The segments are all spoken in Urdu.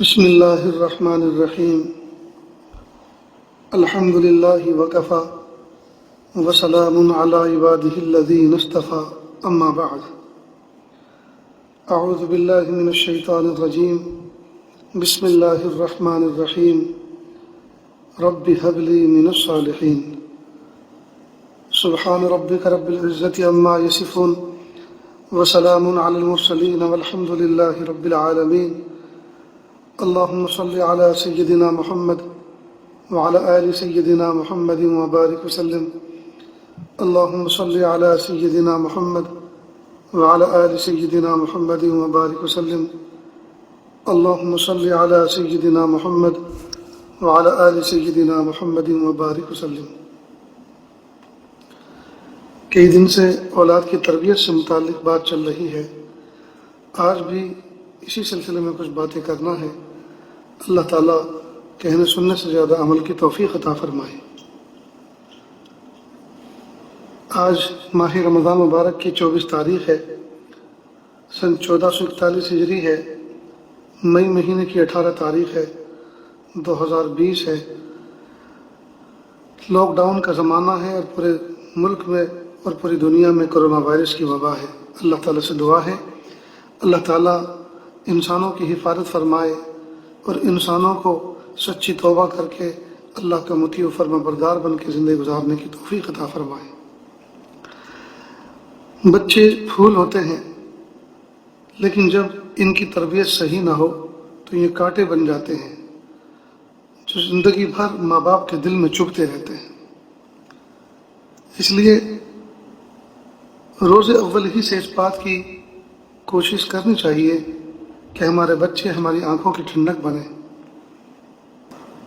بسم اللہ الرحمن الرحیم الحمد للہ وکفی وسلام علی عبادہ الذین اصطفی اما بعد اعوذ باللہ من الشیطان الرجیم بسم اللہ الرحمن الرحیم رب هب لی من الصالحین سبحان ربک رب العزة عما یصفون وسلام علی المرسلین والحمد للہ رب العالمین اللهم صل على سيدنا محمد وعلى آل سيدنا محمد وبارك وسلم اللهم صل على سيدنا محمد وعلى آل سيدنا محمد وبارك وسلم اللهم صل على سيدنا محمد وعلى آل سيدنا محمد وبارك وسلم۔ کئی دن سے اولاد کی تربیت سے متعلق بات چل رہی ہے، آج بھی اسی سلسلے میں کچھ باتیں کرنا ہے۔ اللہ تعالیٰ کہنے سننے سے زیادہ عمل کی توفیق عطا فرمائے۔ آج ماہ رمضان مبارک کی 24 تاریخ ہے، سن 1441 ہجری ہے، مئی مہینے کی 18 تاریخ ہے، 2020 ہے۔ لاک ڈاؤن کا زمانہ ہے اور پورے ملک میں اور پوری دنیا میں کرونا وائرس کی وبا ہے۔ اللہ تعالیٰ سے دعا ہے اللہ تعالیٰ انسانوں کی حفاظت فرمائے اور انسانوں کو سچی توبہ کر کے اللہ کا مطیع و فرما بردار بن کے زندگی گزارنے کی توفیق عطا فرمائے۔ بچے پھول ہوتے ہیں، لیکن جب ان کی تربیت صحیح نہ ہو تو یہ کانٹے بن جاتے ہیں جو زندگی بھر ماں باپ کے دل میں چبھتے رہتے ہیں۔ اس لیے روز اول ہی سے اس بات کی کوشش کرنی چاہیے کہ ہمارے بچے ہماری آنکھوں کی ٹھنڈک بنیں۔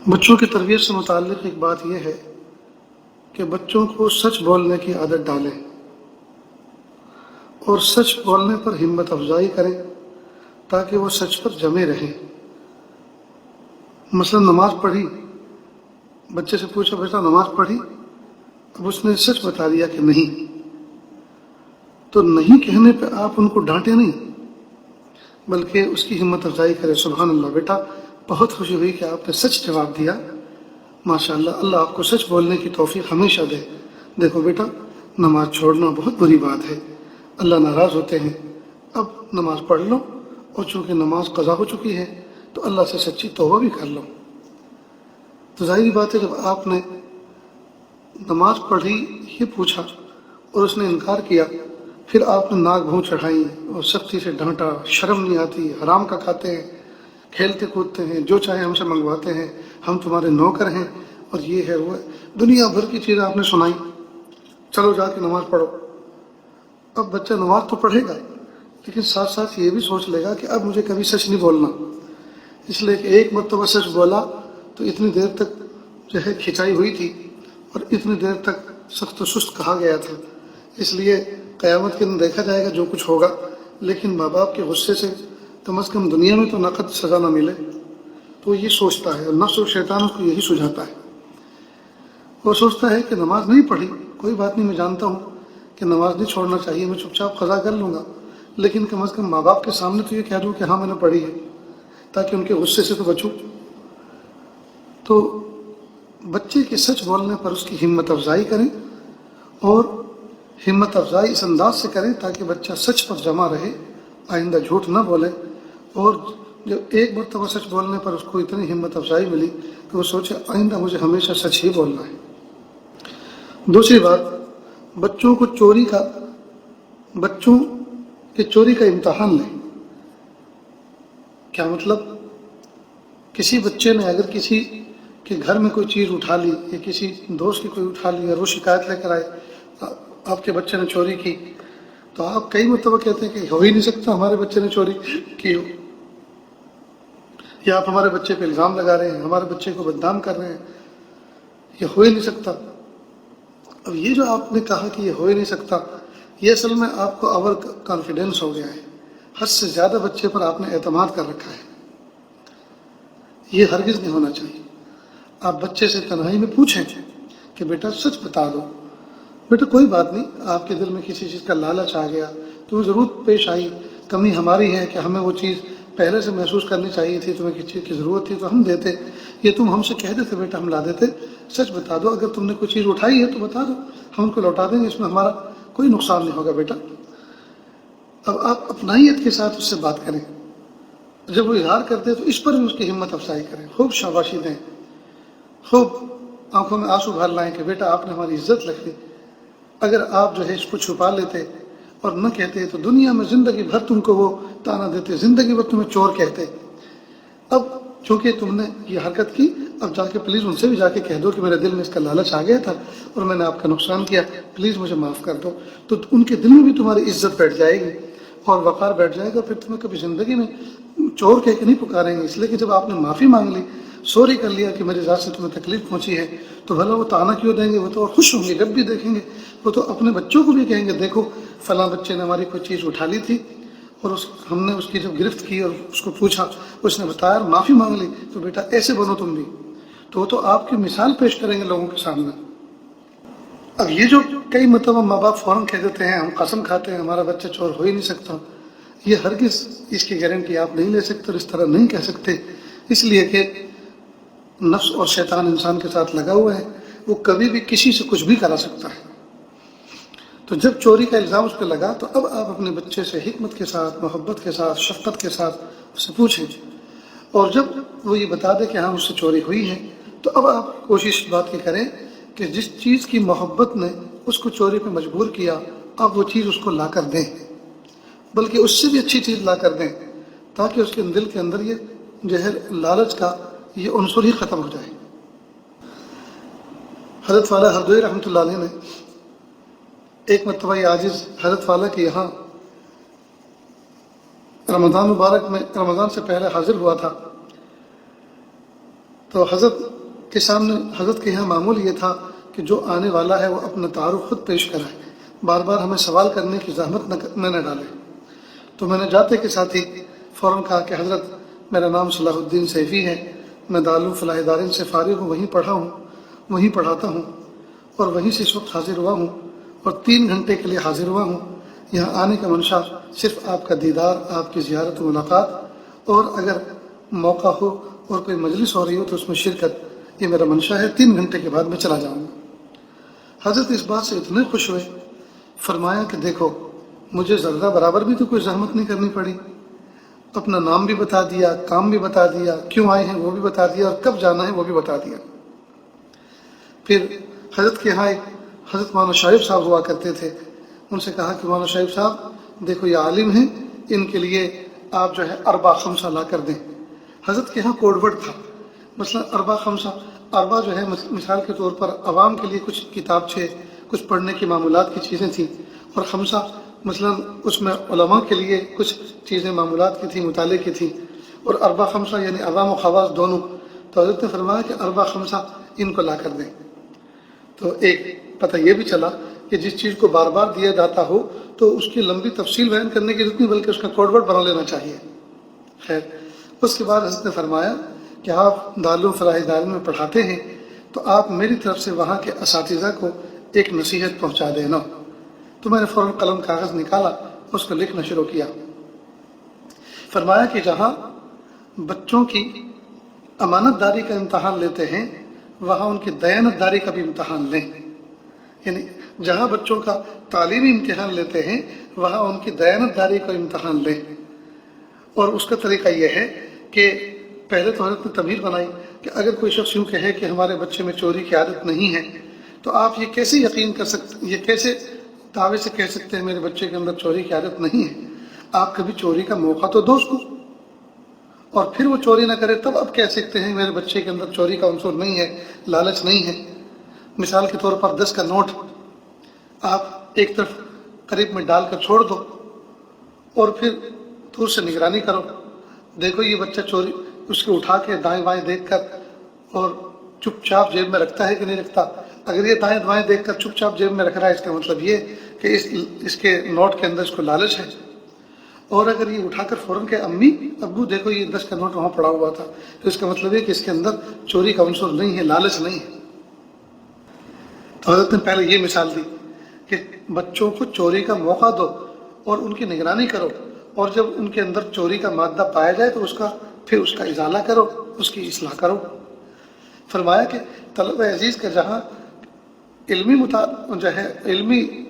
بچوں کی تربیت سے متعلق ایک بات یہ ہے کہ بچوں کو سچ بولنے کی عادت ڈالیں اور سچ بولنے پر ہمت افزائی کریں تاکہ وہ سچ پر جمے رہیں۔ مثلا نماز پڑھی، بچے سے پوچھا بیٹا نماز پڑھی، اب اس نے سچ بتا دیا کہ نہیں، تو نہیں کہنے پہ آپ ان کو ڈانٹے نہیں بلکہ اس کی ہمت افزائی کرے۔ سبحان اللہ بیٹا، بہت خوشی ہوئی کہ آپ نے سچ جواب دیا، ماشاءاللہ، اللہ آپ کو سچ بولنے کی توفیق ہمیشہ دے۔ دیکھو بیٹا، نماز چھوڑنا بہت بری بات ہے، اللہ ناراض ہوتے ہیں، اب نماز پڑھ لو، اور چونکہ نماز قضا ہو چکی ہے تو اللہ سے سچی توبہ بھی کر لو۔ تو ظاہری بات ہے جب آپ نے نماز پڑھی یہ پوچھا اور اس نے انکار کیا، پھر آپ نے ناک بھوں چڑھائی اور سختی سے ڈانٹا، شرم نہیں آتی، حرام کا کھاتے ہیں، کھیلتے کودتے ہیں، جو چاہے ہم سے منگواتے ہیں، ہم تمہارے نوکر ہیں، اور یہ ہے وہ ہے، دنیا بھر کی چیزیں آپ نے سنائی، چلو جا کے نماز پڑھو۔ اب بچہ نماز تو پڑھے گا لیکن ساتھ ساتھ یہ بھی سوچ لے گا کہ اب مجھے کبھی سچ نہیں بولنا، اس لیے کہ ایک مرتبہ سچ بولا تو اتنی دیر تک جو ہے کھنچائی ہوئی تھی اور اتنی دیر تک سخت و سست کہا گیا تھا، اس لیے قیامت کے دن دیکھا جائے گا جو کچھ ہوگا، لیکن ماں باپ کے غصے سے کم از کم دنیا میں تو نقد سزا نہ ملے۔ تو یہ سوچتا ہے، اور نفس و شیطان کو یہی سجھاتا ہے۔ وہ سوچتا ہے کہ نماز نہیں پڑھی، کوئی بات نہیں، میں جانتا ہوں کہ نماز نہیں چھوڑنا چاہیے، میں چپ چاپ قضا کر لوں گا، لیکن کم از کم ماں باپ کے سامنے تو یہ کہہ دوں کہ ہاں میں نے پڑھی ہے، تاکہ ان کے غصے سے تو بچوں۔ تو بچے کے سچ بولنے پر اس کی ہمت افزائی کریں، اور ہمت افزائی اس انداز سے کریں تاکہ بچہ سچ پر جمع رہے، آئندہ جھوٹ نہ بولے، اور جب ایک مرتبہ سچ بولنے پر اس کو اتنی ہمت افزائی ملی کہ وہ سوچے آئندہ مجھے ہمیشہ سچ ہی بولنا ہے۔ دوسری بات، بچوں کے چوری کا امتحان لیں۔ کیا مطلب؟ کسی بچے نے اگر کسی کے گھر میں کوئی چیز اٹھا لی یا کسی دوست کی کوئی اٹھا لی اور وہ شکایت لے کر آئے آپ کے بچے نے چوری کی، تو آپ کئی مرتبہ کہتے ہیں کہ ہو ہی نہیں سکتا ہمارے بچے نے چوری کی ہو، یا آپ ہمارے بچے پہ الزام لگا رہے ہیں، ہمارے بچے کو بدنام کر رہے ہیں، یہ ہو ہی نہیں سکتا۔ اب یہ جو آپ نے کہا کہ یہ ہو ہی نہیں سکتا، یہ اصل میں آپ کو اوور کانفیڈنس ہو گیا ہے، حد سے زیادہ بچے پر آپ نے اعتماد کر رکھا ہے، یہ ہرگز نہیں ہونا چاہیے۔ آپ بچے سے تنہائی میں پوچھیں کہ بیٹا سچ بتا دو، بیٹا کوئی بات نہیں، آپ کے دل میں کسی چیز کا لالچ آ گیا تو وہ ضرورت پیش آئی، کمی ہماری ہے کہ ہمیں وہ چیز پہلے سے محسوس کرنی چاہیے تھی، تمہیں کسی چیز کی ضرورت تھی تو ہم دیتے، یہ تم ہم سے کہہ دیتے بیٹا ہم لا دیتے، سچ بتا دو، اگر تم نے کوئی چیز اٹھائی ہے تو بتا دو، ہم ان کو لوٹا دیں گے، اس میں ہمارا کوئی نقصان نہیں ہوگا بیٹا۔ اب آپ اپنائیت کے ساتھ اس سے بات کریں، جب وہ اظہار کرتے تو اس پر بھی اس کی ہمت افزائی کریں، خوب شاباشی دیں، خوب آنکھوں میں آنسو بھر لائیں کہ بیٹا آپ نے ہماری عزت رکھ لی، اگر آپ جو ہے اس کو چھپا لیتے اور نہ کہتے تو دنیا میں زندگی بھر تم کو وہ تانا دیتے، زندگی بھر تمہیں چور کہتے۔ اب چونکہ تم نے یہ حرکت کی، اب جا کے پلیز ان سے بھی جا کے کہہ دو کہ میرے دل میں اس کا لالچ آ گیا تھا اور میں نے آپ کا نقصان کیا، پلیز مجھے معاف کر دو، تو ان کے دل میں بھی تمہاری عزت بیٹھ جائے گی اور وقار بیٹھ جائے گا، پھر تمہیں کبھی زندگی میں چور کہہ کے نہیں پکاریں گے، اس لیے کہ جب آپ نے معافی مانگ لی، سوری کر لیا کہ میری ذات سے تمہیں تکلیف پہنچی ہے، تو بھلا وہ تانا کیوں دیں گے، وہ تو اور خوش ہوں گے جب بھی دیکھیں گے، وہ تو اپنے بچوں کو بھی کہیں گے دیکھو فلاں بچے نے ہماری کوئی چیز اٹھا لی تھی اور ہم نے اس کی جب گرفت کی اور اس کو پوچھا، اس نے بتایا اور معافی مانگ لی، تو بیٹا ایسے بنو تم بھی، تو وہ تو آپ کی مثال پیش کریں گے لوگوں کے سامنے۔ اب یہ جو کئی مرتبہ ماں باپ فوراً کہہ دیتے ہیں ہم قسم کھاتے ہیں ہمارا بچہ چور ہو ہی نہیں سکتا، یہ ہرگز اس کی گارنٹی آپ نہیں لے سکتے اور اس طرح نہیں کہہ سکتے، اس لیے کہ نفس اور شیطان انسان کے ساتھ لگا ہوا ہے، وہ کبھی بھی کسی سے کچھ بھی کرا سکتا ہے۔ تو جب چوری کا الزام اس پہ لگا تو اب آپ اپنے بچے سے حکمت کے ساتھ، محبت کے ساتھ، شفقت کے ساتھ اس سے پوچھیں، اور جب وہ یہ بتا دے کہ ہاں مجھ سے چوری ہوئی ہے، تو اب آپ کوشش اس بات کی کریں کہ جس چیز کی محبت نے اس کو چوری پہ مجبور کیا، آپ وہ چیز اس کو لا کر دیں، بلکہ اس سے بھی اچھی چیز لا کر دیں، تاکہ اس کے دل کے اندر یہ زہر لالچ کا یہ عنصر ہی ختم ہو جائے۔ حضرت والا ہردوئی رحمۃ اللہ علیہ نے ایک مرتبہ یہ عاجز حضرت والا کے یہاں رمضان مبارک میں رمضان سے پہلے حاضر ہوا تھا، تو حضرت کے سامنے حضرت کے یہاں معمول یہ تھا کہ جو آنے والا ہے وہ اپنا تعارف خود پیش کرائے، بار بار ہمیں سوال کرنے کی زحمت نہ ڈالے۔ تو میں نے جاتے کے ساتھ ہی فوراً کہا کہ حضرت میرا نام صلاح الدین سیفی ہے، میں دارالعلوم فلاح دارین سے فارغ ہوں، وہیں پڑھا ہوں، وہیں پڑھاتا ہوں اور وہیں سے اس وقت حاضر ہوا ہوں اور 3 گھنٹے کے لیے حاضر ہوا ہوں۔ یہاں آنے کا منشا صرف آپ کا دیدار، آپ کی زیارت و ملاقات، اور اگر موقع ہو اور کوئی مجلس ہو رہی ہو تو اس میں شرکت، یہ میرا منشا ہے، 3 گھنٹے کے بعد میں چلا جاؤں گا۔ حضرت اس بات سے اتنے خوش ہوئے، فرمایا کہ دیکھو مجھے ذرہ برابر بھی تو کوئی زحمت نہیں کرنی پڑی، اپنا نام بھی بتا دیا، کام بھی بتا دیا، کیوں آئے ہیں وہ بھی بتا دیا اور کب جانا ہے وہ بھی بتا دیا۔ پھر حضرت کے یہاں ایک حضرت مولانا شاہب صاحب ہوا کرتے تھے، ان سے کہا کہ مولانا شاہب صاحب دیکھو یہ عالم ہیں، ان کے لیے آپ جو ہے اربع خمسہ لا کر دیں۔ حضرت کے یہاں کوڈ ورڈ تھا، مثلا اربع خمسہ، اربع جو ہے مثال کے طور پر عوام کے لیے کچھ کتابچے، کچھ پڑھنے کی معمولات کی چیزیں تھیں، اور خمسہ مثلا اس میں علماء کے لیے کچھ چیزیں معمولات کی تھیں، مطالعے کی تھیں، اور اربع خمسہ یعنی عوام و خواص دونوں۔ تو حضرت نے فرمایا کہ اربع خمسہ ان کو لا کر دیں۔ تو ایک پتہ یہ بھی چلا کہ جس چیز کو بار بار دیا جاتا ہو تو اس کی لمبی تفصیل بیان کرنے کی ضرورت نہیں، بلکہ اس کا کوڈ ورڈ بنا لینا چاہیے۔ خیر، اس کے بعد حضرت نے فرمایا کہ آپ دارالعلوم فلاح دارین میں پڑھاتے ہیں تو آپ میری طرف سے وہاں کے اساتذہ کو ایک نصیحت پہنچا دینا۔ تو میں نے فوراً قلم کاغذ نکالا، اس کو لکھنا شروع کیا۔ فرمایا کہ جہاں بچوں کی امانت داری کا امتحان لیتے ہیں وہاں ان کی دیانت داری کا بھی امتحان لیں، یعنی جہاں بچوں کا تعلیمی امتحان لیتے ہیں وہاں ان کی دیانت داری کا امتحان لیں۔ اور اس کا طریقہ یہ ہے کہ پہلے تو حضرت نے تمہید بنائی کہ اگر کوئی شخص یوں کہے کہ ہمارے بچے میں چوری کی عادت نہیں ہے تو آپ یہ کیسے یقین کر سکتے، یہ کیسے دعوے سے کہہ سکتے ہیں میرے بچے کے اندر چوری کی عادت نہیں ہے؟ آپ کبھی چوری کا موقع تو دو اس کو، اور پھر وہ چوری نہ کرے تب آپ کہہ سکتے ہیں میرے بچے کے اندر چوری کا عنصر نہیں ہے، لالچ نہیں ہے۔ مثال کے طور پر 10 کا نوٹ آپ ایک طرف قریب میں ڈال کر چھوڑ دو اور پھر دور سے نگرانی کرو، دیکھو یہ بچہ چوری، اس کو اٹھا کے دائیں بائیں دیکھ کر اور چپ چاپ جیب میں رکھتا ہے کہ نہیں رکھتا۔ اگر یہ دائیں بائیں دیکھ کر چپ چاپ جیب میں رکھ رہا ہے اس کا مطلب یہ کہ اس کے نوٹ کے اندر اس کو لالچ ہے، اور اگر یہ اٹھا کر فوراً کہ امی ابو دیکھو یہ 10 کا نوٹ وہاں پڑا ہوا تھا، تو اس کا مطلب ہے کہ اس کے اندر چوری کا عنصر نہیں ہے، لالچ نہیں ہے۔ تو حضرت نے پہلے یہ مثال دی کہ بچوں کو چوری کا موقع دو اور ان کی نگرانی کرو، اور جب ان کے اندر چوری کا مادہ پایا جائے تو پھر اس کا ازالہ کرو، اس کی اصلاح کرو۔ فرمایا کہ طلبہ عزیز کا جہاں علمی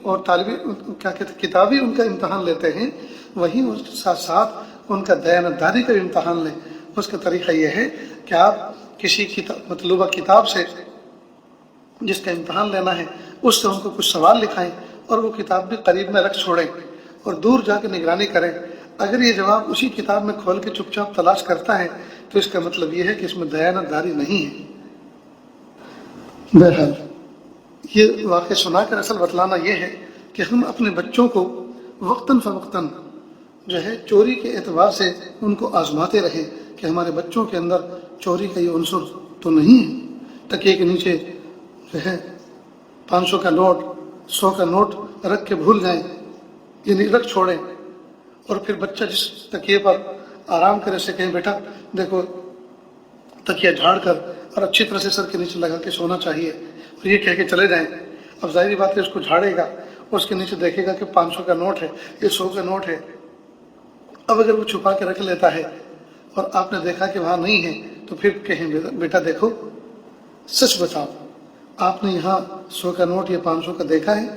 اور کتابی ان کا امتحان لیتے ہیں، وہیں اس کے ساتھ ساتھ ان کا دیانتداری کا بھی امتحان لیں۔ اس کا طریقہ یہ ہے کہ آپ کسی مطلوبہ کتاب سے جس کا امتحان لینا ہے اس سے ان کو کچھ سوال لکھائیں اور وہ کتاب بھی قریب میں رکھ چھوڑیں اور دور جا کے نگرانی کریں۔ اگر یہ جواب اسی کتاب میں کھول کے چپ چاپ تلاش کرتا ہے تو اس کا مطلب یہ ہے کہ اس میں دیانتداری نہیں ہے۔ بہرحال یہ واقعہ سنا کر اصل بتلانا یہ ہے کہ ہم اپنے بچوں کو وقتاً فوقتاً چوری کے اعتبار سے ان کو آزماتے رہیں کہ ہمارے بچوں کے اندر چوری کا یہ عنصر تو نہیں ہے۔ تکیے کے نیچے 500 کا نوٹ، 100 کا نوٹ رکھ کے بھول جائیں، یعنی رکھ چھوڑیں، اور پھر بچہ جس تکیے پر آرام کرے سے کہیں بیٹا دیکھو تکیہ جھاڑ کر اور اچھی طرح سے سر کے نیچے لگا کے سونا چاہیے، اور یہ کہہ کے چلے جائیں۔ اب ظاہری بات ہے اس کو جھاڑے گا اور اس کے نیچے دیکھے گا کہ 500 کا نوٹ ہے، یہ 100 کا نوٹ ہے۔ اب اگر وہ چھپا کے رکھ لیتا ہے اور آپ نے دیکھا کہ وہاں نہیں ہے تو پھر کہیں بیٹا دیکھو سچ بتاؤ آپ نے یہاں 100 کا نوٹ یا 500 کا دیکھا ہے؟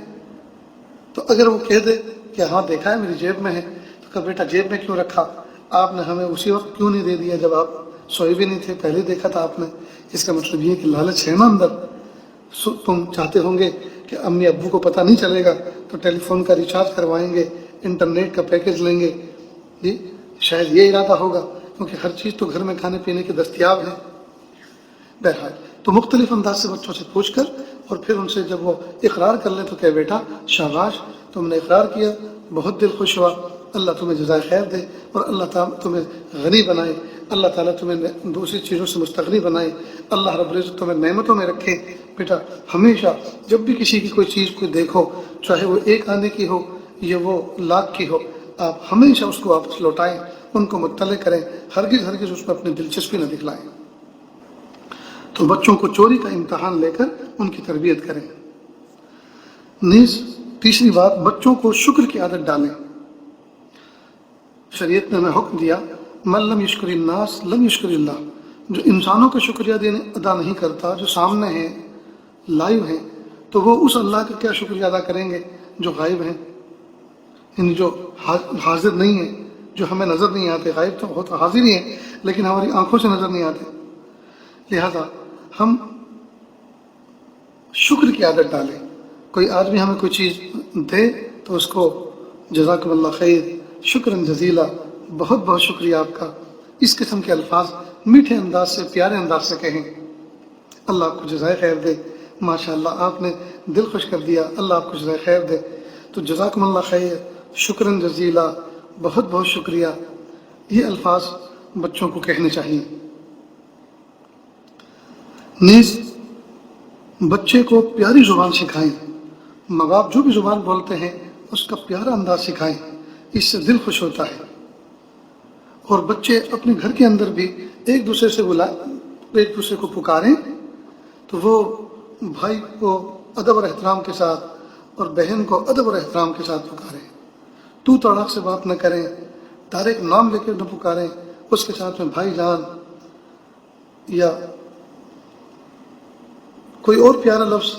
تو اگر وہ کہہ دے کہ ہاں دیکھا ہے، میری جیب میں ہے، تو کہ بیٹا جیب میں کیوں رکھا؟ آپ نے ہمیں اسی وقت کیوں نہیں دے دیا جب آپ سوئے بھی نہیں تھے، پہلے دیکھا تھا آپ نے؟ اس کا مطلب یہ کہ لالچ ہے نا اندر۔ تم چاہتے ہوں گے کہ امی ابو کو پتہ نہیں چلے گا تو ٹیلی فون کا ریچارج کروائیں گے، انٹرنیٹ کا پیکج لیں گے، جی شاید یہ ارادہ ہوگا، کیونکہ ہر چیز تو گھر میں کھانے پینے کے دستیاب ہے۔ بہرحال تو مختلف انداز سے بچوں سے پوچھ کر اور پھر ان سے جب وہ اقرار کر لیں تو کہ بیٹا شاباش تم نے اقرار کیا، بہت دل خوش ہوا، اللہ تمہیں جزائے خیر دے اور اللہ تعالیٰ تمہیں غنی بنائے، اللہ تعالیٰ تمہیں دوسری چیزوں سے مستغنی بنائے، اللہ رب العزت تمہیں نعمتوں میں رکھے۔ بیٹا ہمیشہ جب بھی کسی کی کوئی چیز کو دیکھو، چاہے وہ 1 آنے کی ہو یا وہ 1,00,000 کی ہو، آپ ہمیشہ اس کو واپس لوٹائیں، ان کو مطلع کریں، ہرگز اس میں اپنی دلچسپی نہ دکھلائیں۔ تو بچوں کو چوری کا امتحان لے کر ان کی تربیت کریں۔ نیز تیسری بات، بچوں کو شکر کی عادت ڈالیں۔ شریعت نے ہمیں حکم دیا من لم یشکر الناس لم یشکر اللہ، جو انسانوں کا شکریہ ادا نہیں کرتا، جو سامنے ہیں لائیو ہیں، تو وہ اس اللہ کا کیا شکریہ ادا کریں گے جو غائب ہیں، یعنی جو حاضر نہیں ہیں، جو ہمیں نظر نہیں آتے۔ غائب تو بہت حاضر ہی ہیں لیکن ہماری آنکھوں سے نظر نہیں آتے۔ لہذا ہم شکر کی عادت ڈالیں۔ کوئی آدمی ہمیں کوئی چیز دے تو اس کو جزاکم اللہ خیر، شکرا جزیلا، بہت بہت شکریہ آپ کا، اس قسم کے الفاظ میٹھے انداز سے، پیارے انداز سے کہیں۔ اللہ آپ کو جزائے خیر دے، ماشاءاللہ آپ نے دل خوش کر دیا، اللہ آپ کو جزائے خیر دے۔ تو جزاکم اللہ خیر، شکرا جزیلا، بہت بہت شکریہ، یہ الفاظ بچوں کو کہنے چاہیے۔ نیز بچے کو پیاری زبان سکھائیں، ماں باپ جو بھی زبان بولتے ہیں اس کا پیارا انداز سکھائیں، اس سے دل خوش ہوتا ہے۔ اور بچے اپنے گھر کے اندر بھی ایک دوسرے کو پکاریں تو وہ بھائی کو ادب اور احترام کے ساتھ اور بہن کو ادب اور احترام کے ساتھ پکاریں، تو تڑاک سے بات نہ کریں، ڈائریکٹ نام لے کے نہ پکاریں، اس کے ساتھ میں بھائی جان یا کوئی اور پیارا لفظ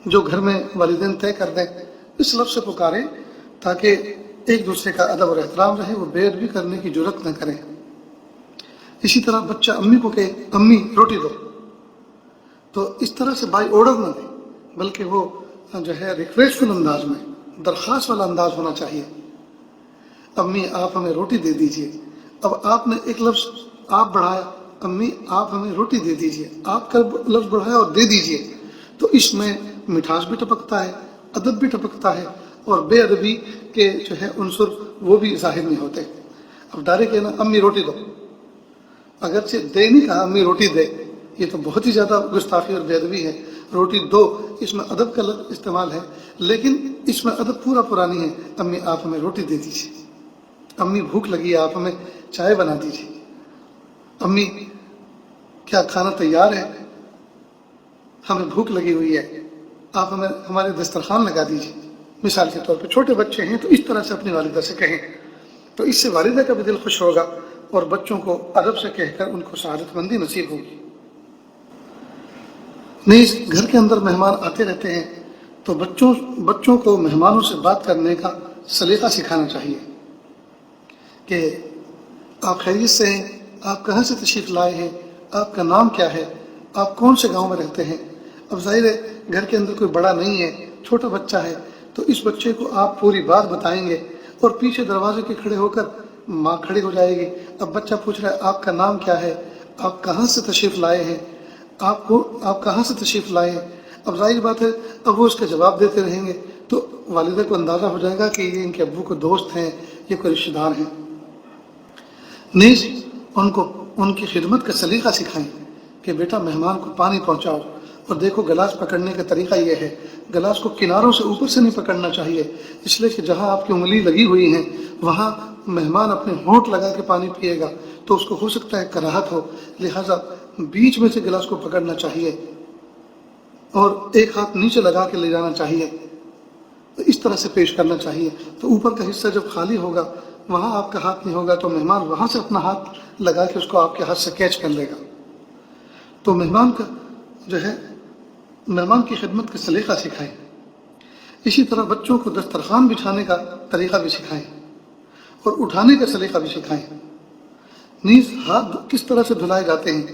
جو گھر میں والدین طے کر دیں، اس لفظ سے پکاریں تاکہ ایک دوسرے کا ادب اور احترام رہے، وہ بے ادبی کرنے کی جرات نہ کریں۔ اسی طرح بچہ امی کو کہے امی روٹی دو، تو اس طرح سے بائی آرڈر نہ دے، بلکہ وہ ریکویسٹفل انداز میں، درخواست والا انداز ہونا چاہیے۔ امی آپ ہمیں روٹی دے دیجئے، اب آپ نے ایک لفظ آپ بڑھایا، امی آپ ہمیں روٹی دے دیجئے، آپ کا لفظ بڑھایا اور دے دیجئے، تو اس میں مٹھاس بھی ٹپکتا ہے، ادب بھی ٹپکتا ہے، اور بے ادبی کے عنصر وہ بھی ظاہر نہیں ہوتے۔ اب ڈائریکٹ کہنا امی روٹی دو، اگرچہ دے نہیں کہا امی روٹی دے، یہ تو بہت ہی زیادہ گستاخی اور بے ادبی ہے۔ روٹی دو اس میں ادب کا استعمال ہے، لیکن اس میں ادب پورا نہیں ہے۔ امی آپ ہمیں روٹی دے دیجیے، امی بھوک لگی ہے آپ ہمیں چائے بنا دیجیے، امی کیا کھانا تیار ہے، ہمیں بھوک لگی ہوئی ہے، آپ ہمیں ہمارے دسترخوان لگا دیجیے۔ مثال کے طور پہ چھوٹے بچے ہیں تو اس طرح سے اپنی والدہ سے کہیں۔ تو اس سے والدہ کا بھی دل خوش ہوگا اور بچوں کو ادب سے کہہ کر ان کو سعادت مندی نصیب ہوگی۔ نیز گھر کے اندر مہمان آتے رہتے ہیں تو بچوں کو مہمانوں سے بات کرنے کا سلیقہ سکھانا چاہیے کہ آپ خیریت سے ہیں، آپ کہاں سے تشریف لائے ہیں، آپ کا نام کیا ہے، آپ کون سے گاؤں میں رہتے ہیں۔ اب ظاہر ہے گھر کے اندر کوئی بڑا نہیں ہے، چھوٹا بچہ ہے، تو اس بچے کو آپ پوری بات بتائیں گے اور پیچھے دروازے کے کھڑے ہو کر ماں کھڑی ہو جائے گی۔ اب بچہ پوچھ رہا ہے آپ کا نام کیا ہے، آپ کہاں سے تشریف لائے ہیں، آپ کہاں سے تشریف لائے ہیں۔ اب ظاہر بات ہے اب وہ اس کا جواب دیتے رہیں گے تو والدہ کو اندازہ ہو جائے گا کہ یہ ان کے ابو کو دوست ہیں، یہ کوئی رشتہ دار ہیں۔ نیز ان کو ان کی خدمت کا سلیقہ سکھائیں کہ بیٹا مہمان کو پانی پہنچاؤ، اور دیکھو گلاس پکڑنے کا طریقہ یہ ہے، گلاس کو کناروں سے اوپر سے نہیں پکڑنا چاہیے، اس لیے کہ جہاں آپ کی انگلی لگی ہوئی ہیں وہاں مہمان اپنے ہونٹ لگا کے پانی پیے گا تو اس کو ہو سکتا ہے کراہت ہو، لہٰذا بیچ میں سے گلاس کو پکڑنا چاہیے اور ایک ہاتھ نیچے لگا کے لے جانا چاہیے، تو اس طرح سے پیش کرنا چاہیے۔ تو اوپر کا حصہ جب خالی ہوگا وہاں آپ کا ہاتھ نہیں ہوگا تو مہمان وہاں سے اپنا ہاتھ لگا کے اس کو آپ کے ہاتھ سے کیچ کر لے گا۔ تو مہمان کا جو ہے مہمان کی خدمت کا سلیقہ سکھائیں۔ اسی طرح بچوں کو دسترخوان بچھانے کا طریقہ بھی سکھائیں اور اٹھانے کا سلیقہ بھی سکھائیں۔ نیز ہاتھ کس طرح سے دھلائے جاتے ہیں،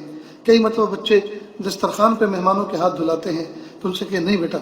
کئی مرتبہ بچے دسترخوان پہ مہمانوں کے ہاتھ دھلاتے ہیں تو ان سے کہ نہیں بیٹا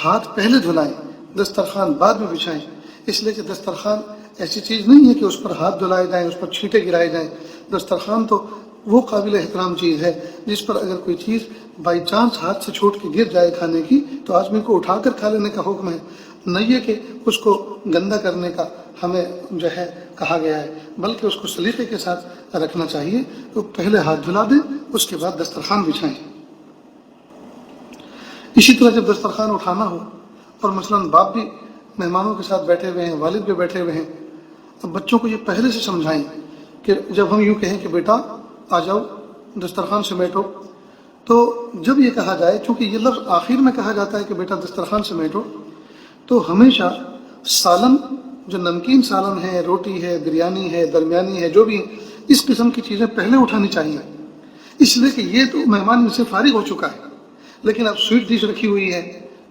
ہاتھ پہلے دھلائیں، دسترخوان بعد میں بچھائیں، اس لیے کہ دسترخوان ایسی چیز نہیں ہے کہ اس پر ہاتھ دھلائے جائیں، اس پر چھینٹے گرائے جائیں۔ دسترخوان تو وہ قابل احترام چیز ہے جس پر اگر کوئی چیز بائی چانس ہاتھ سے چھوٹ کے گر جائے کھانے کی تو آدمی کو اٹھا کر کھا لینے کا حکم ہے، نہ یہ کہ اس کو گندا کرنے کا ہمیں جو ہے کہا گیا ہے، بلکہ اس کو سلیقے کے ساتھ رکھنا چاہیے۔ تو پہلے ہاتھ دھلا دیں، اس کے بعد دسترخوان بچھائیں۔ اسی طرح جب دسترخوان اٹھانا ہو اور مثلاً باپ بھی مہمانوں کے ساتھ بیٹھے ہوئے ہیں، والد بھی بیٹھے ہوئے ہیں، اب بچوں کو یہ پہلے سے سمجھائیں کہ جب ہم یوں کہیں کہ بیٹا آ جاؤ دسترخوان سمیٹو، تو جب یہ کہا جائے، چونکہ یہ لفظ آخر میں کہا جاتا ہے کہ بیٹا دسترخوان سمیٹو، تو ہمیشہ سالن جو نمکین سالن ہے، روٹی ہے، بریانی ہے، درمیانی ہے، جو بھی اس قسم کی چیزیں پہلے اٹھانی چاہیے، اس لیے کہ یہ تو مہمان میں سے فارغ ہو چکا ہے۔ لیکن اب سویٹ ڈش رکھی ہوئی ہے،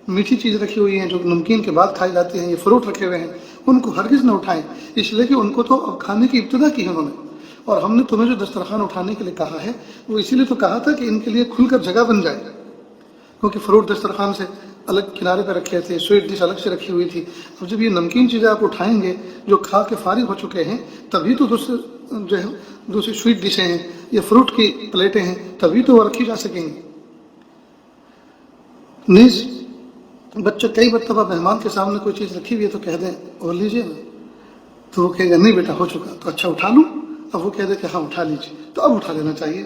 میٹھی چیز رکھی ہوئی ہیں جو نمکین کے بعد کھائی جاتی ہیں، یہ فروٹ رکھے ہوئے ہیں، ان کو ہرگز نہ اٹھائیں، اس لیے کہ ان کو تو اب کھانے کی ابتدا کی ہے انہوں نے، اور ہم نے تمہیں جو دسترخوان اٹھانے کے لیے کہا ہے وہ اسی لیے تو کہا تھا کہ ان کے لیے کھل کر جگہ بن جائے، کیونکہ فروٹ دسترخوان سے الگ کنارے پہ رکھے تھے، سویٹ ڈش الگ سے رکھی ہوئی تھی۔ اب جب یہ نمکین چیزیں آپ اٹھائیں گے جو کھا کے فارغ ہو چکے ہیں تبھی تو دوسری سویٹ ڈشیں ہیں یا فروٹ کی پلیٹیں ہیں تبھی تو وہ رکھی جا سکیں گی۔ نیز بچہ کئی مرتبہ مہمان کے سامنے کوئی چیز رکھی ہوئی ہے تو کہہ دیں اور لیجیے نا، تو وہ کہے گا نہیں بیٹا ہو چکا، تو اچھا اٹھا لوں، اب وہ کہہ دے کہ ہاں اٹھا لیجیے، تو اب اٹھا لینا چاہیے۔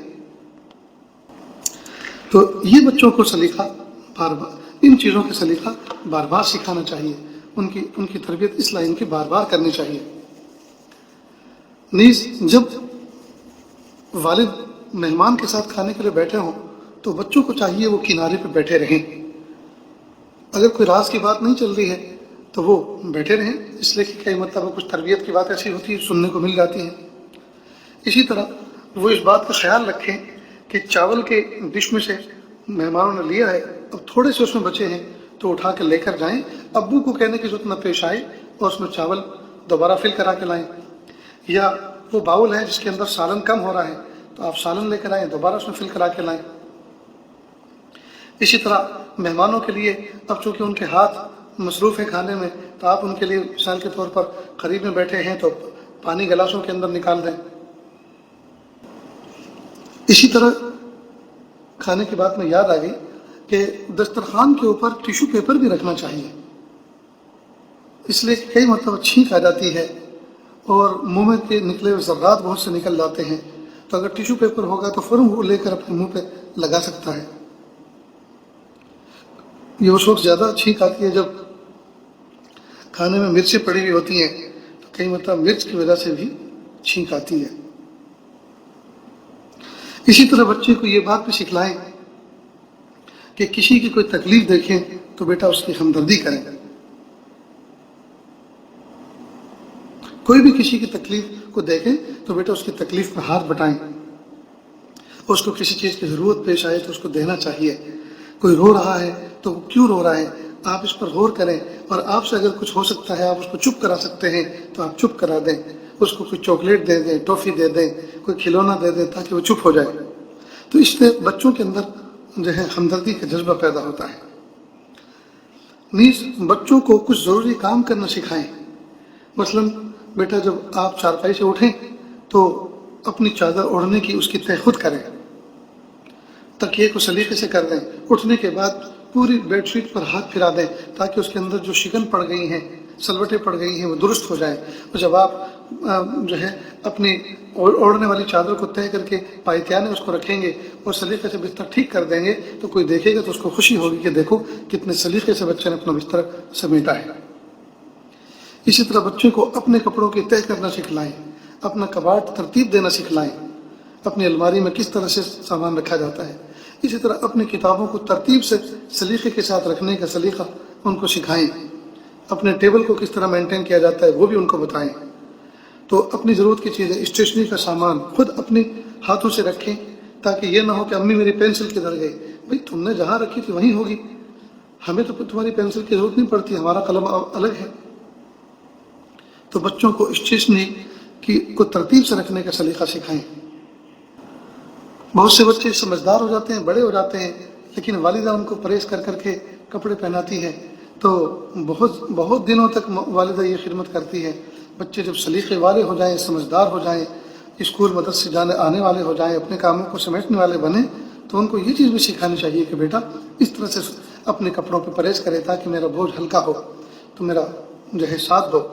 تو یہ بچوں کو سلیقہ بار بار ان چیزوں کا سلیقہ بار بار سکھانا چاہیے، ان کی تربیت اس لائن کی بار بار کرنی چاہیے۔ نیز جب والد مہمان کے ساتھ کھانے کے لیے بیٹھے ہوں تو بچوں کو چاہیے وہ کنارے پہ بیٹھے رہیں، اگر کوئی راز کی بات نہیں چل رہی ہے تو وہ بیٹھے رہیں، اس لیے کہ کئی مرتبہ کچھ تربیت کی بات ایسی ہوتی ہے سننے کو مل جاتی ہے۔ اسی طرح وہ اس بات کا خیال رکھیں کہ چاول کے ڈش میں سے مہمانوں نے لیا ہے، اب تھوڑے سے اس میں بچے ہیں تو اٹھا کے لے کر جائیں، ابو کو کہنے کی ضرورت نہ پیش آئے اور اس میں چاول دوبارہ فل کرا کے لائیں، یا وہ باؤل ہے جس کے اندر سالن کم ہو رہا ہے تو آپ سالن لے کر آئیں، دوبارہ اس میں فل کرا کے لائیں۔ اسی طرح مہمانوں کے لیے اب چونکہ ان کے ہاتھ مصروف ہیں کھانے میں تو آپ ان کے لیے مثال کے طور پر قریب میں بیٹھے ہیں تو پانی گلاسوں کے اندر نکال دیں۔ اسی طرح کھانے کی بات میں یاد آ گئی کہ دسترخوان کے اوپر ٹیشو پیپر بھی رکھنا چاہیے، اس لیے کہ کئی مرتبہ چھینک آ جاتی ہے اور منہ میں کے نکلے ہوئے ذرات بہت سے نکل جاتے ہیں، تو اگر ٹیشو پیپر ہوگا تو فوراً وہ لے کر اپنے منہ پہ لگا سکتا ہے۔ یہ اس وقت زیادہ چھینک آتی ہے جب کھانے میں مرچیں پڑی ہوئی ہوتی ہیں، تو کئی مرتبہ مرچ کی وجہ سے بھی چھینک آتی ہے۔ اسی طرح بچے کو یہ بات بھی سکھلائیں کہ کسی کی کوئی تکلیف دیکھیں تو بیٹا اس کی ہمدردی کریں، کوئی بھی کسی کی تکلیف کو دیکھے تو بیٹا اس کی تکلیف میں ہاتھ بٹائیں، اس کو کسی چیز کی ضرورت پیش آئے تو اس کو دینا چاہیے۔ کوئی رو رہا ہے تو وہ کیوں رو رہا ہے، آپ اس پر غور کریں، اور آپ سے اگر کچھ ہو سکتا ہے آپ اس کو چپ کرا سکتے ہیں تو آپ چپ کرا دیں، اس کو کوئی چاکلیٹ دے دیں، ٹافی دے دیں، کوئی کھلونا دے دیں تاکہ وہ چپ ہو جائے۔ تو اس سے بچوں کے اندر جو ہے ہمدردی کا جذبہ پیدا ہوتا ہے۔ نیز بچوں کو کچھ ضروری کام کرنا سکھائیں۔ مثلا بیٹا جب آپ چارپائی سے اٹھیں تو اپنی چادر اوڑھنے کی اس کی طے خود کریں، تکیے کو سلیقے سے کر دیں، اٹھنے کے بعد پوری بیڈ شیٹ پر ہاتھ پھرا دیں تاکہ اس کے اندر جو شکن پڑ گئی ہیں، سلوٹیں پڑ گئی ہیں، وہ درست ہو جائیں۔ اور جب آپ جو ہے اپنی اوڑھنے والی چادر کو طے کر کے پائتیانے اس کو رکھیں گے اور سلیقے سے بستر ٹھیک کر دیں گے تو کوئی دیکھے گا تو اس کو خوشی ہوگی کہ دیکھو کتنے سلیقے سے بچے نے اپنا بستر سمیٹا ہے۔ اسی طرح بچوں کو اپنے کپڑوں کی طے کرنا سکھلائیں، اپنا کباڑ ترتیب دینا سکھلائیں، اپنی الماری میں کس طرح سے سامان رکھا جاتا ہے۔ اسی طرح اپنی کتابوں کو ترتیب سے سلیقے کے ساتھ رکھنے کا سلیقہ ان کو سکھائیں، اپنے ٹیبل کو کس طرح مینٹین کیا جاتا ہے وہ بھی ان کو بتائیں۔ تو اپنی ضرورت کی چیزیں، اسٹیشنری کا سامان خود اپنے ہاتھوں سے رکھیں تاکہ یہ نہ ہو کہ امی میری پینسل کدھر گئی، بھئی تم نے جہاں رکھی تھی وہیں ہوگی، ہمیں تو تمہاری پینسل کی ضرورت نہیں پڑتی، ہمارا قلم الگ ہے۔ تو بچوں کو اسٹیشنری کو ترتیب سے رکھنے کا سلیقہ سکھائیں۔ بہت سے بچے سمجھدار ہو جاتے ہیں، بڑے ہو جاتے ہیں، لیکن والدہ ان کو پرہیز کر کر کے کپڑے پہناتی ہے تو بہت دنوں تک والدہ یہ خدمت کرتی ہے۔ بچے جب سلیقے والے ہو جائیں، سمجھدار ہو جائیں، اسکول مدرسے جانے آنے والے ہو جائیں، اپنے کاموں کو سمیٹنے والے بنیں تو ان کو یہ چیز بھی سکھانی چاہیے کہ بیٹا اس طرح سے اپنے کپڑوں پہ پرہیز کرے تاکہ میرا بوجھ ہلکا ہو، تو میرا جو ہے ساتھ دو۔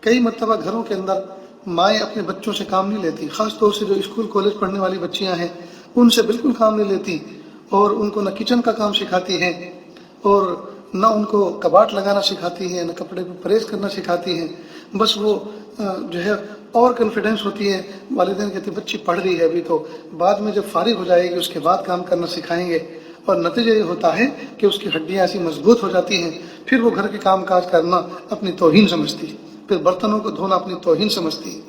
کئی مرتبہ گھروں کے اندر مائیں اپنے بچوں سے کام نہیں لیتی، خاص طور سے جو اسکول کالج پڑھنے والی بچیاں ہیں ان سے بالکل کام نہیں لیتی، اور ان کو نہ کچن کا کام سکھاتی ہیں اور نہ ان کو کباٹ لگانا سکھاتی ہیں، نہ کپڑے پہ پرہیز کرنا سکھاتی ہیں۔ بس وہ جو ہے اور کانفیڈنس ہوتی ہے، والدین کہتے ہیں بچی پڑھ رہی ہے ابھی تو، بعد میں جب فارغ ہو جائے گی اس کے بعد کام کرنا سکھائیں گے، اور نتیجہ یہ ہوتا ہے کہ اس کی ہڈیاں ایسی مضبوط ہو جاتی ہیں، پھر وہ گھر کے کام کاج کرنا اپنی توہین سمجھتی ہے، پھر برتنوں کو دھونا اپنی توہین سمجھتی ہے۔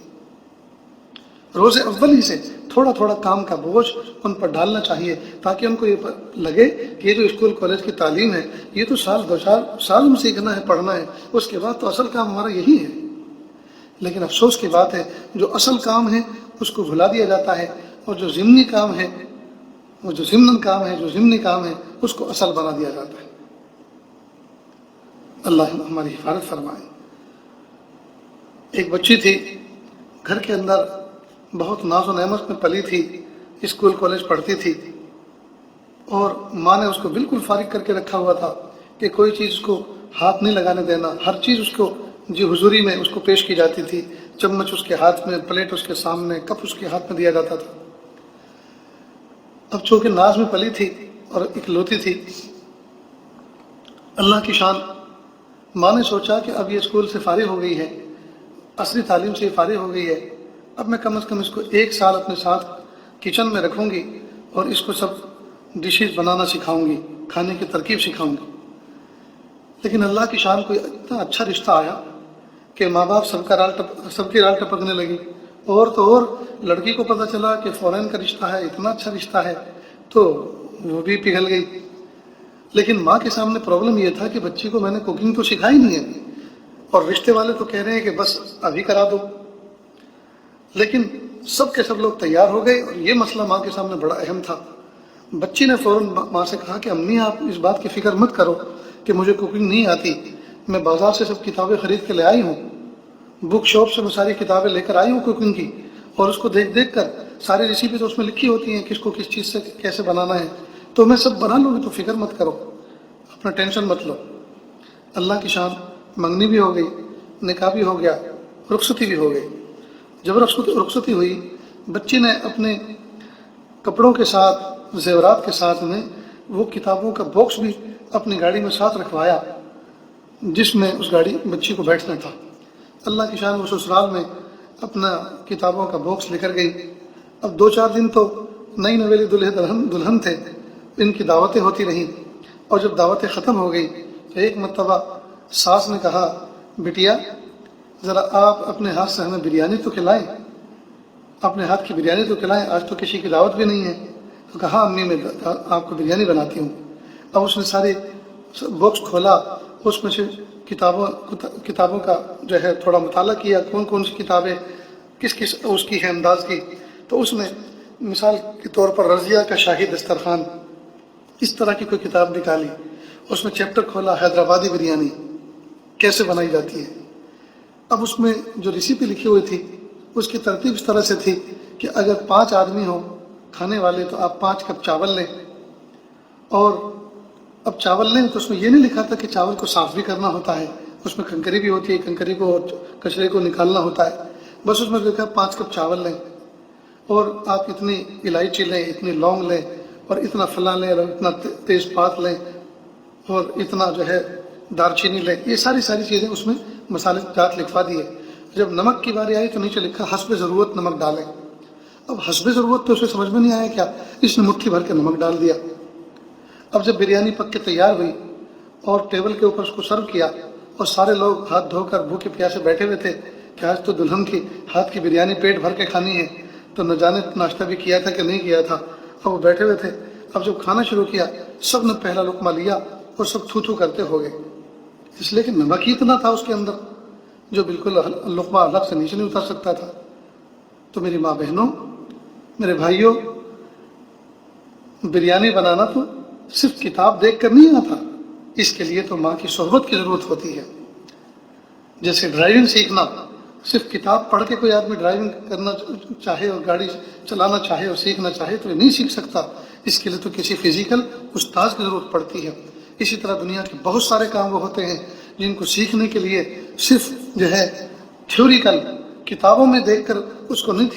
روز اول ہی سے تھوڑا تھوڑا کام کا بوجھ ان پر ڈالنا چاہیے تاکہ ان کو یہ لگے کہ یہ جو اسکول کالج کی تعلیم ہے یہ تو سال دو سال میں سیکھنا ہے، پڑھنا ہے، اس کے بعد تو اصل کام ہمارا یہی ہے۔ لیکن افسوس کی بات ہے جو اصل کام ہے اس کو بھلا دیا جاتا ہے، اور جو ضمنی کام ہے اس کو اصل بنا دیا جاتا ہے۔ اللہ ہماری حفاظت فرمائے۔ ایک بچی تھی گھر کے اندر، بہت ناز و نعمت میں پلی تھی، اسکول کالج پڑھتی تھی، اور ماں نے اس کو بالکل فارغ کر کے رکھا ہوا تھا کہ کوئی چیز اس کو ہاتھ نہیں لگانے دینا، ہر چیز اس کو حضوری میں اس کو پیش کی جاتی تھی، چمچ اس کے ہاتھ میں، پلیٹ اس کے سامنے، کپ اس کے ہاتھ میں دیا جاتا تھا۔ اب چونکہ ناز میں پلی تھی اور اکلوتی تھی، اللہ کی شان، ماں نے سوچا کہ اب یہ اسکول سے فارغ ہو گئی ہے، عصری تعلیم سے فارغ ہو گئی ہے، اب میں کم از کم اس کو 1 سال اپنے ساتھ کچن میں رکھوں گی اور اس کو سب ڈشز بنانا سکھاؤں گی، کھانے کی ترکیب سکھاؤں گی۔ لیکن اللہ کی شان کو اتنا اچھا رشتہ آیا کہ ماں باپ سب کی رال ٹپکنے لگی، اور تو اور لڑکی کو پتہ چلا کہ فورین کا رشتہ ہے، اتنا اچھا رشتہ ہے، تو وہ بھی پگھل گئی۔ لیکن ماں کے سامنے پرابلم یہ تھا کہ بچی کو میں نے کوکنگ تو سکھائی نہیں ہے، اور رشتے والے تو کہہ رہے ہیں کہ بس ابھی کرا دو۔ لیکن سب کے سب لوگ تیار ہو گئے، اور یہ مسئلہ ماں کے سامنے بڑا اہم تھا۔ بچی نے فوراً ماں سے کہا کہ امی آپ اس بات کی فکر مت کرو کہ مجھے کوکنگ نہیں آتی، میں بازار سے سب کتابیں خرید کے لے آئی ہوں، بک شاپ سے میں ساری کتابیں لے کر آئی ہوں کوکنگ کی، اور اس کو دیکھ کر ساری ریسیپی تو اس میں لکھی ہوتی ہیں کس کو کس چیز سے کیسے بنانا ہے، تو میں سب بنا لوں گی، تو فکر مت کرو، اپنا ٹینشن مت لو۔ اللہ کی شان، منگنی بھی ہو گئی، نکاح بھی ہو گیا، رخصتی بھی ہو گئی۔ جب رخصتی ہوئی، بچی نے اپنے کپڑوں کے ساتھ، زیورات کے ساتھ میں وہ کتابوں کا باکس بھی اپنی گاڑی میں ساتھ رکھوایا جس میں اس بچی کو بیٹھنا تھا۔ اللہ کی شان، وہ سسرال میں اپنا کتابوں کا باکس لے کر گئی۔ اب 2-4 دن تو نئی نویلی دلہن تھے، ان کی دعوتیں ہوتی رہیں، اور جب دعوتیں ختم ہو گئی تو ایک مرتبہ ساس نے کہا، بٹیا ذرا آپ اپنے ہاتھ سے ہمیں بریانی تو کھلائیں، اپنے ہاتھ کی بریانی تو کھلائیں، آج تو کسی کی دعوت بھی نہیں ہے۔ تو کہا امی میں آپ کو بریانی بناتی ہوں۔ اب اس نے سارے باکس کھولا، اس میں سے کتابوں کا جو ہے تھوڑا مطالعہ کیا، کون کون سی کتابیں کس کس اس کی ہے انداز کی۔ تو اس نے مثال کے طور پر رضیہ کا شاہی دسترخوان اس طرح کی کوئی کتاب نکالی، اس میں چیپٹر کھولا حیدرآبادی بریانی کیسے بنائی جاتی ہے۔ اب اس میں جو ریسیپی لکھی ہوئی تھی اس کی ترتیب اس طرح سے تھی کہ اگر 5 آدمی ہوں کھانے والے تو آپ 5 کپ چاول لیں، اور اب چاول لیں تو اس میں یہ نہیں لکھا تھا کہ چاول کو صاف بھی کرنا ہوتا ہے، اس میں کنکری بھی ہوتی ہے، کنکری کو کچرے کو نکالنا ہوتا ہے، بس اس میں لکھا 5 کپ چاول لیں، اور آپ اتنی الائچی لیں، اتنی لونگ لیں، اور اتنا فلاں لیں، اور اتنا تیز پات لیں، اور اتنا جو ہے دار چینی لیں۔ یہ ساری چیزیں اس میں مسالے جات لکھوا دیے۔ جب نمک کی باری آئی تو نیچے لکھا حسب ضرورت نمک ڈالیں۔ اب حسب ضرورت تو اسے سمجھ میں نہیں آیا کیا، اس نے مٹھی بھر کے نمک ڈال دیا۔ اب جب بریانی پک کے تیار ہوئی اور ٹیبل کے اوپر اس کو سرو کیا، اور سارے لوگ ہاتھ دھو کر بھوکے پیاسے بیٹھے ہوئے تھے کہ آج تو دلہن کی ہاتھ کی بریانی پیٹ بھر کے کھانی ہے، تو نہ جانے ناشتہ بھی کیا تھا کہ نہیں کیا تھا، اب وہ بیٹھے ہوئے تھے۔ اب جب کھانا شروع کیا سب نے پہلا لقمہ لیا اور سب تھو تھو کرتے ہو گئے، اس لیے کہ نمک ہی اتنا تھا اس کے اندر جو بالکل لقمہ الگ سے نیچے نہیں اتر سکتا تھا۔ تو میری ماں بہنوں، میرے بھائیوں، بریانی بنانا تو صرف کتاب دیکھ کر نہیں آتا، اس کے لیے تو ماں کی صحبت کی ضرورت ہوتی ہے۔ جیسے ڈرائیونگ سیکھنا، صرف کتاب پڑھ کے کوئی آدمی ڈرائیونگ کرنا چاہے اور گاڑی چلانا چاہے اور سیکھنا چاہے تو یہ نہیں سیکھ سکتا، اس کے لیے تو کسی فزیکل استاذ کی ضرورت پڑتی ہے۔ اسی طرح دنیا کے بہت سارے کام وہ ہوتے ہیں جن کو سیکھنے کے لیے صرف جو ہے تھیوریکل کتابوں میں دیکھ کر اس کو نہیں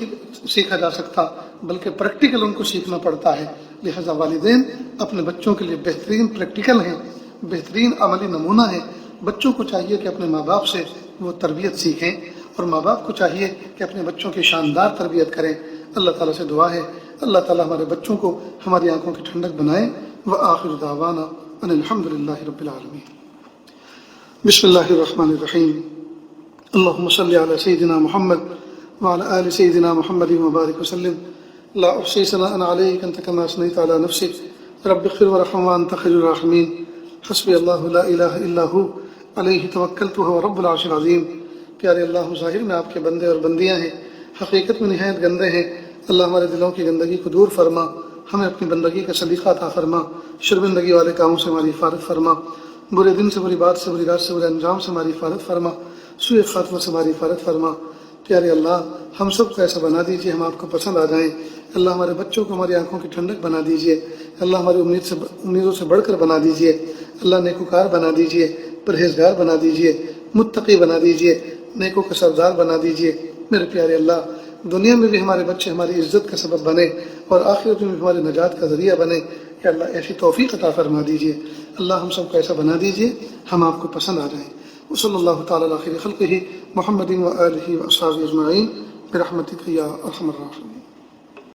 سیکھا جا سکتا، بلکہ پریکٹیکل ان کو سیکھنا پڑتا ہے۔ لہذا والدین اپنے بچوں کے لیے بہترین پریکٹیکل ہیں، بہترین عملی نمونہ ہیں۔ بچوں کو چاہیے کہ اپنے ماں باپ سے وہ تربیت سیکھیں، اور ماں باپ کو چاہیے کہ اپنے بچوں کی شاندار تربیت کریں۔ اللہ تعالیٰ سے دعا ہے اللہ تعالیٰ ہمارے بچوں کو ہماری آنکھوں کی ٹھنڈک بنائے۔ وآخر دعوانا ان الحمد للہ رب العالمین۔ بسم اللہ الرحمن الرحیم۔ اللہم صلی علی سیدنا محمد وعلی آل سیدنا محمد وبارک وسلم۔ لا احصی ثناء علیک انت کما اثنیت علی نفسک رب اغفر وارحم وانت خیر الراحمین۔ حسبی اللہ لا الہ الا ہو علیہ توکلت وہو رب العرش العظیم۔ پیارے اللہ، ظاہر میں آپ کے بندے اور بندیاں ہیں، حقیقت میں نہایت گندے ہیں۔ اللہ ہمارے دلوں کی گندگی کو دور فرما، ہمیں اپنی بندگی کا سلیقہ عطا فرما، شرمندگی والے کاموں سے ہماری حفاظت فرما، برے دن سے، بری بات سے، بری رات سے، برے انجام سے ہماری حفاظت فرما، سوء خاتمہ سے ہماری حفاظت فرما۔ پیارے اللہ، ہم سب کو ایسا بنا دیجیے ہم آپ کو پسند آ جائیں۔ اللہ ہمارے بچوں کو ہماری آنکھوں کی ٹھنڈک بنا دیجیے۔ اللہ ہماری امیدوں سے بڑھ کر بنا دیجیے۔ اللہ نیکوکار بنا دیجیے، پرہیزگار بنا دیجیے، متقی بنا دیجیے، نیکوں کا سردار بنا دیجیے۔ میرے پیارے اللہ، دنیا میں بھی ہمارے بچے ہماری عزت کا سبب بنے اور آخرت میں بھی ہماری نجات کا ذریعہ بنے۔ کہ اللہ ایسی توفیق عطا فرما دیجیے۔ اللہ ہم سب کو ایسا بنا دیجیے ہم آپ کو پسند آ جائیں۔ وصلی اللہ تعالیٰ علی خیر خلقہ محمد و آلہ و اصحابہ اجمعین برحمتک یا ارحم الراحمین۔